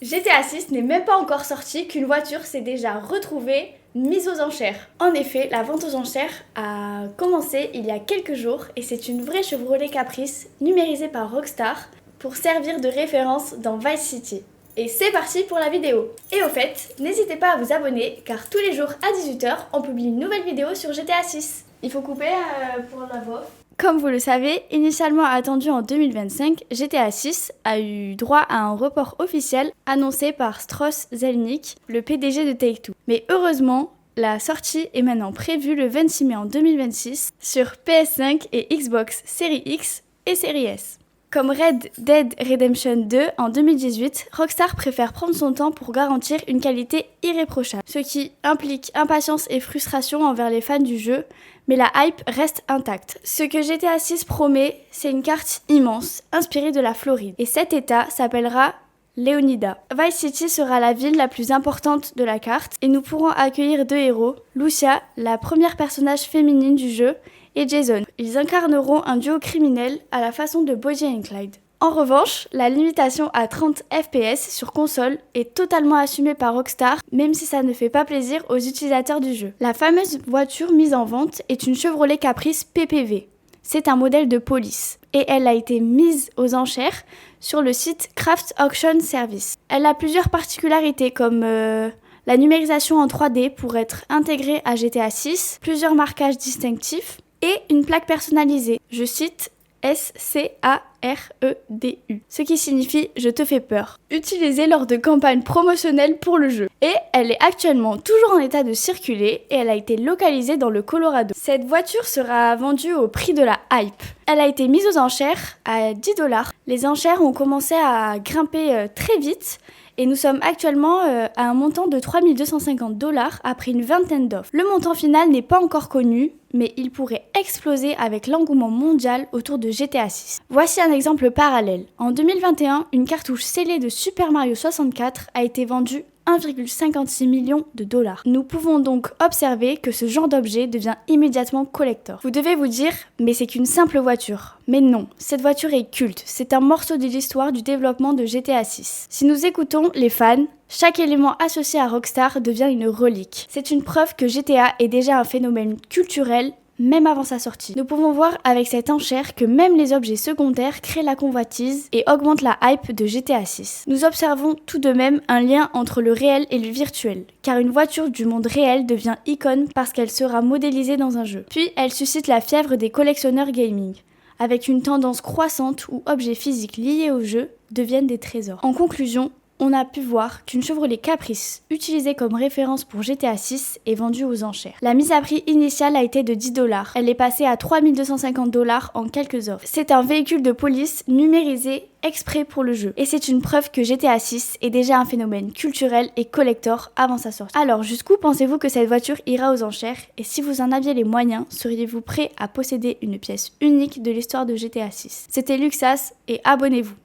GTA 6 n'est même pas encore sorti qu'une voiture s'est déjà retrouvée mise aux enchères. En effet, la vente aux enchères a commencé il y a quelques jours et c'est une vraie Chevrolet Caprice numérisée par Rockstar pour servir de référence dans Vice City. Et c'est parti pour la vidéo. Et au fait, n'hésitez pas à vous abonner car tous les jours à 18h, on publie une nouvelle vidéo sur GTA 6. Il faut couper pour la voix. Comme vous le savez, initialement attendu en 2025, GTA 6 a eu droit à un report officiel annoncé par Strauss Zelnick, le PDG de Take-Two. Mais heureusement, la sortie est maintenant prévue le 26 mai en 2026 sur PS5 et Xbox Series X et Series S. Comme Red Dead Redemption 2 en 2018, Rockstar préfère prendre son temps pour garantir une qualité irréprochable, ce qui implique impatience et frustration envers les fans du jeu, mais la hype reste intacte. Ce que GTA 6 promet, c'est une carte immense, inspirée de la Floride, et cet état s'appellera Leonida. Vice City sera la ville la plus importante de la carte, et nous pourrons accueillir deux héros, Lucia, la première personnage féminine du jeu, et Jason. Ils incarneront un duo criminel à la façon de Bonnie et Clyde. En revanche, la limitation à 30 FPS sur console est totalement assumée par Rockstar, même si ça ne fait pas plaisir aux utilisateurs du jeu. La fameuse voiture mise en vente est une Chevrolet Caprice PPV. C'est un modèle de police et elle a été mise aux enchères sur le site Craft Auction Service. Elle a plusieurs particularités comme la numérisation en 3D pour être intégrée à GTA 6, plusieurs marquages distinctifs, et une plaque personnalisée, je cite SCAREDU, ce qui signifie « Je te fais peur », utilisée lors de campagnes promotionnelles pour le jeu. Et elle est actuellement toujours en état de circuler et elle a été localisée dans le Colorado. Cette voiture sera vendue au prix de la hype. Elle a été mise aux enchères à 10$. Les enchères ont commencé à grimper très vite et nous sommes actuellement à un montant de 3250$ après une vingtaine d'offres. Le montant final n'est pas encore connu, mais il pourrait exploser avec l'engouement mondial autour de GTA 6. Voici un exemple parallèle. En 2021, une cartouche scellée de Super Mario 64 a été vendue 1,56 million de dollars. Nous pouvons donc observer que ce genre d'objet devient immédiatement collector. Vous devez vous dire, mais c'est qu'une simple voiture. Mais non, cette voiture est culte, c'est un morceau de l'histoire du développement de GTA 6. Si nous écoutons les fans, chaque élément associé à Rockstar devient une relique. C'est une preuve que GTA est déjà un phénomène culturel même avant sa sortie. Nous pouvons voir avec cette enchère que même les objets secondaires créent la convoitise et augmentent la hype de GTA 6. Nous observons tout de même un lien entre le réel et le virtuel, car une voiture du monde réel devient icône parce qu'elle sera modélisée dans un jeu. Puis elle suscite la fièvre des collectionneurs gaming, avec une tendance croissante où objets physiques liés au jeu deviennent des trésors. En conclusion, on a pu voir qu'une Chevrolet Caprice, utilisée comme référence pour GTA 6, est vendue aux enchères. La mise à prix initiale a été de 10$. Elle est passée à 3250$ en quelques offres. C'est un véhicule de police numérisé exprès pour le jeu. Et c'est une preuve que GTA 6 est déjà un phénomène culturel et collector avant sa sortie. Alors, jusqu'où pensez-vous que cette voiture ira aux enchères? Et si vous en aviez les moyens, seriez-vous prêt à posséder une pièce unique de l'histoire de GTA 6? C'était Luxas et abonnez-vous.